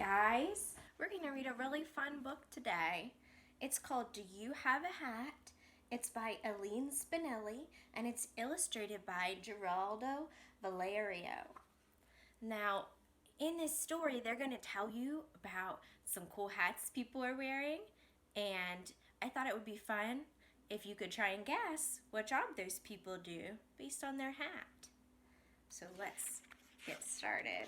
guys, we're going to read a really fun book today. It's called Do You Have a Hat? It's by Aline Spinelli and it's illustrated by Geraldo Valerio. Now, in this story, they're going to tell you about some cool hats people are wearing, and I thought it would be fun if you could try and guess what job those people do based on their hat. So let's get started.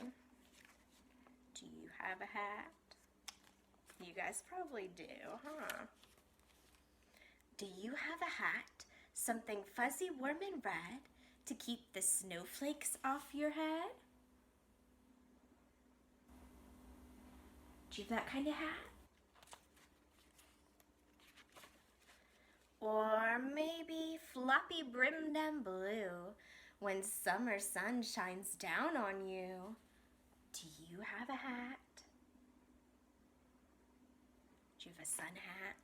Do you have a hat? You guys probably do, huh? Do you have a hat, something fuzzy, warm, and red to keep the snowflakes off your head? Do you have that kind of hat? Or maybe floppy brimmed and blue when summer sun shines down on you. Do you have a hat? Do you have a sun hat?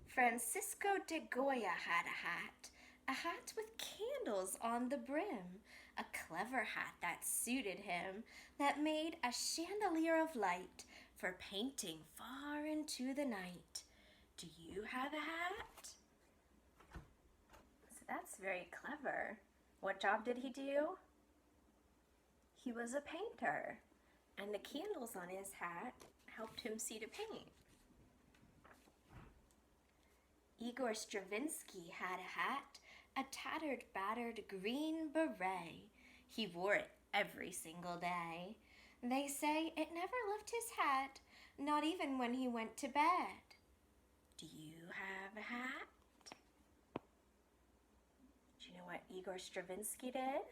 Francisco de Goya had a hat with candles on the brim, a clever hat that suited him, that made a chandelier of light for painting far into the night. Do you have a hat? So that's very clever. What job did he do? He was a painter, and the candles on his hat helped him see to paint. Igor Stravinsky had a hat, a tattered, battered green beret. He wore it every single day. They say it never left his hat, not even when he went to bed. Do you have a hat? Do you know what Igor Stravinsky did?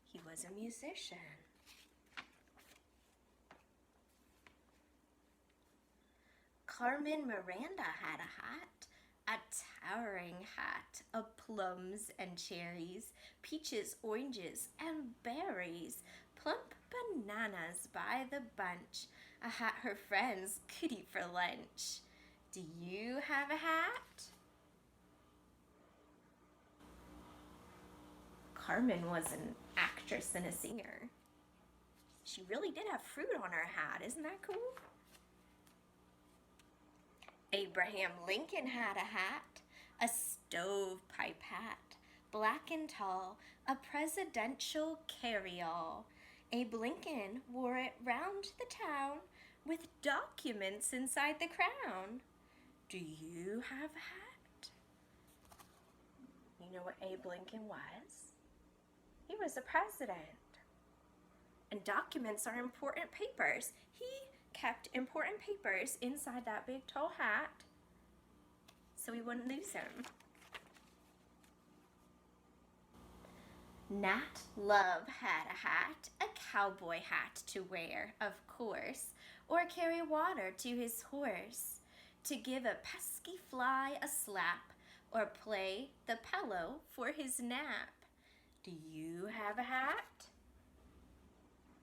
He was a musician. Carmen Miranda had a hat, a towering hat of plums and cherries, peaches, oranges, and berries, plump bananas by the bunch, a hat her friends could eat for lunch. Do you have a hat? Carmen was an actress and a singer. She really did have fruit on her hat. Isn't that cool? Abraham Lincoln had a hat, a stovepipe hat, black and tall, a presidential carry-all. Abe Lincoln wore it round the town with documents inside the crown. Do you have a hat? You know what Abe Lincoln was? He was a president. And documents are important papers. He kept important papers inside that big tall hat so we wouldn't lose them. Nat Love had a hat, a cowboy hat to wear, of course, or carry water to his horse, to give a pesky fly a slap, or play the pillow for his nap. Do you have a hat?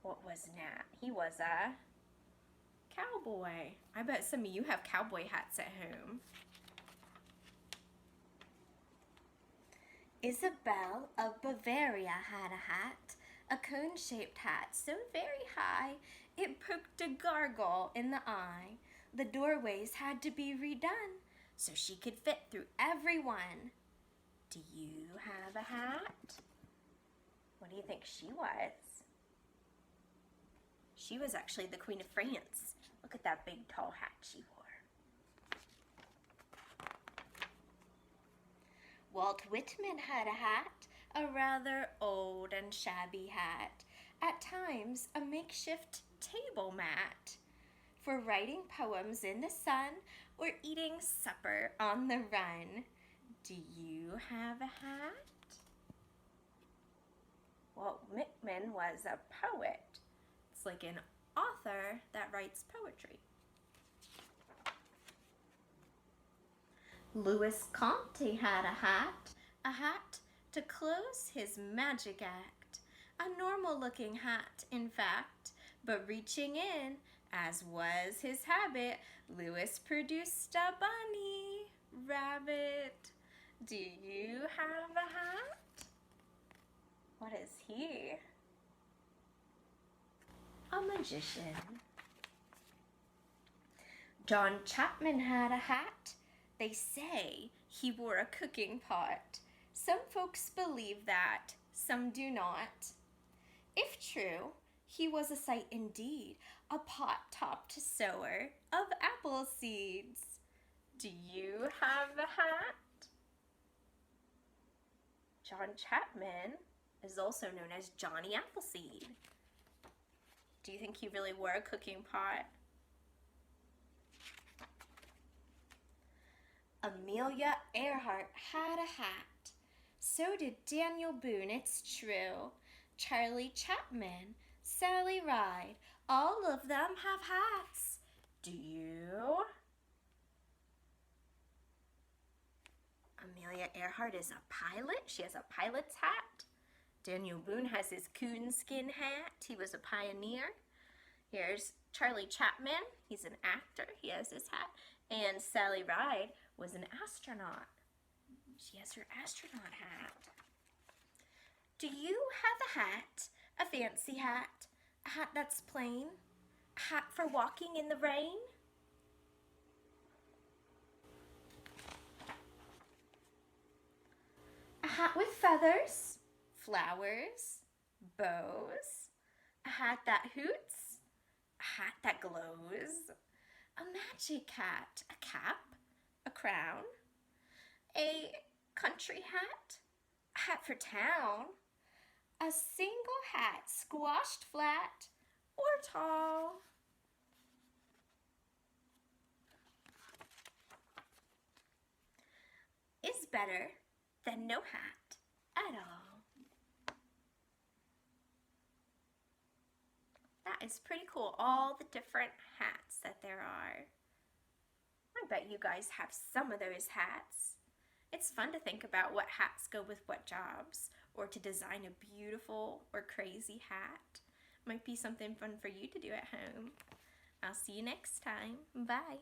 What was Nat? He was a cowboy. I bet some of you have cowboy hats at home. Isabel of Bavaria had a hat, a cone-shaped hat so very high it poked a gargoyle in the eye. The doorways had to be redone so she could fit through every one. Do you have a hat? What do you think she was? She was actually the Queen of France. Look at that big tall hat she wore. Walt Whitman had a hat, a rather old and shabby hat, at times a makeshift table mat, for writing poems in the sun or eating supper on the run. Do you have a hat? Walt Whitman was a poet. It's like an author that writes poetry. Louis Comte had a hat to close his magic act. A normal looking hat, in fact, but reaching in, as was his habit, Louis produced a bunny rabbit. Do you have a hat? What is he? A magician. John Chapman had a hat. They say he wore a cooking pot. Some folks believe that, some do not. If true, he was a sight indeed, a pot-topped sower of apple seeds. Do you have a hat? John Chapman is also known as Johnny Appleseed. Do you think he really wore a cooking pot? Amelia Earhart had a hat. So did Daniel Boone, it's true. Charlie Chapman, Sally Ride, all of them have hats. Do you? Amelia Earhart is a pilot. She has a pilot's hat. Daniel Boone has his coonskin hat. He was a pioneer. Here's Charlie Chapman. He's an actor. He has his hat. And Sally Ride was an astronaut. She has her astronaut hat. Do you have a hat? A fancy hat? A hat that's plain? A hat for walking in the rain? A hat with feathers, flowers, bows, a hat that hoots, a hat that glows, a magic hat, a cap, a crown, a country hat, a hat for town, a single hat squashed flat or tall. Is better than no hat at all. That is pretty cool, all the different hats that there are. I bet you guys have some of those hats. It's fun to think about what hats go with what jobs, or to design a beautiful or crazy hat. Might be something fun for you to do at home. I'll see you next time. Bye.